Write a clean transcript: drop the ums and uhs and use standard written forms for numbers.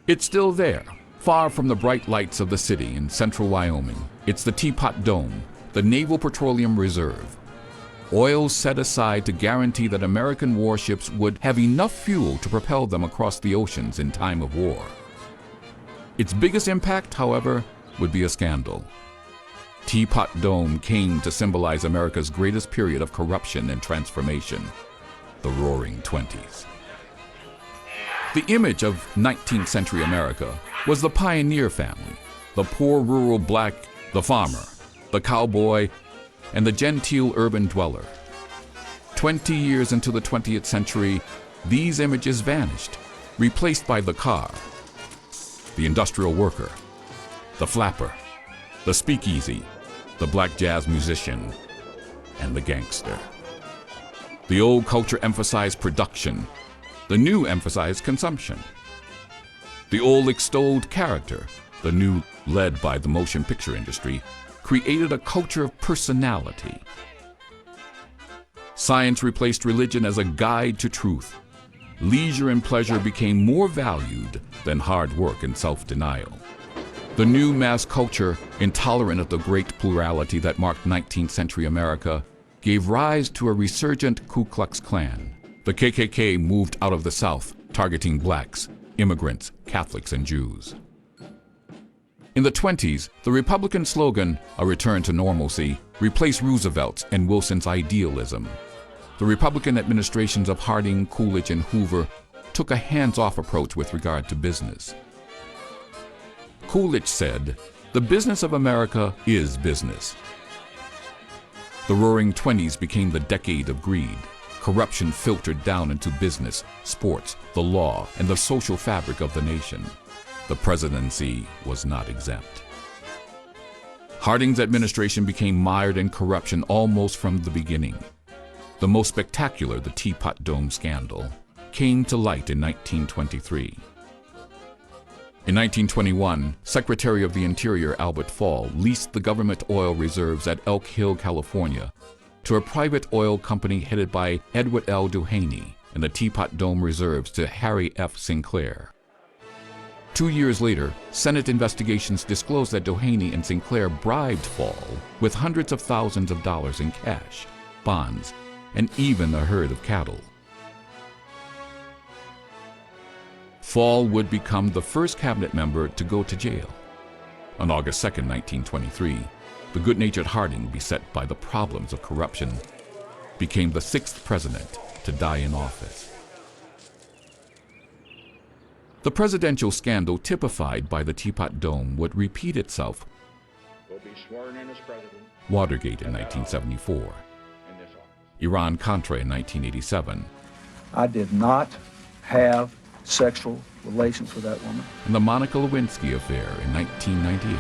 It's still there, far from the bright lights of the city in central Wyoming. It's the Teapot Dome, the Naval Petroleum Reserve. Oil set aside to guarantee that American warships would have enough fuel to propel them across the oceans in time of war. Its biggest impact, however, would be a scandal. Teapot Dome came to symbolize America's greatest period of corruption and transformation, the Roaring Twenties. The image of 19th century America was the pioneer family, the poor rural black, the farmer, the cowboy, and the genteel urban dweller. 20 years into the 20th century, these images vanished, replaced by the car, the industrial worker, the flapper, the speakeasy, the black jazz musician, and the gangster. The old culture emphasized production, the new emphasized consumption. The old extolled character, the new led by the motion picture industry, created a culture of personality. Science replaced religion as a guide to truth. Leisure and pleasure became more valued than hard work and self-denial. The new mass culture, intolerant of the great plurality that marked 19th century America, gave rise to a resurgent Ku Klux Klan. The KKK moved out of the South, targeting blacks, immigrants, Catholics, and Jews. In the 20s, the Republican slogan, "A return to normalcy," replaced Roosevelt's and Wilson's idealism. The Republican administrations of Harding, Coolidge, and Hoover took a hands-off approach with regard to business. Coolidge said, "The business of America is business." The Roaring Twenties became the decade of greed. Corruption filtered down into business, sports, the law, and the social fabric of the nation. The presidency was not exempt. Harding's administration became mired in corruption almost from the beginning. The most spectacular, the Teapot Dome scandal, came to light in 1923. In 1921, Secretary of the Interior Albert Fall leased the government oil reserves at Elk Hill, California, to a private oil company headed by Edward L. Doheny, and the Teapot Dome reserves to Harry F. Sinclair. 2 years later, Senate investigations disclosed that Doheny and Sinclair bribed Fall with hundreds of thousands of dollars in cash, bonds, and even a herd of cattle. Fall would become the first cabinet member to go to jail. On August 2, 1923, the good-natured Harding, beset by the problems of corruption, became the 6th president to die in office. The presidential scandal typified by the Teapot Dome would repeat itself. Will be sworn in as president. Watergate in 1974, Iran-Contra in 1987, I did not have sexual relations with that woman. and the Monica Lewinsky affair in 1998.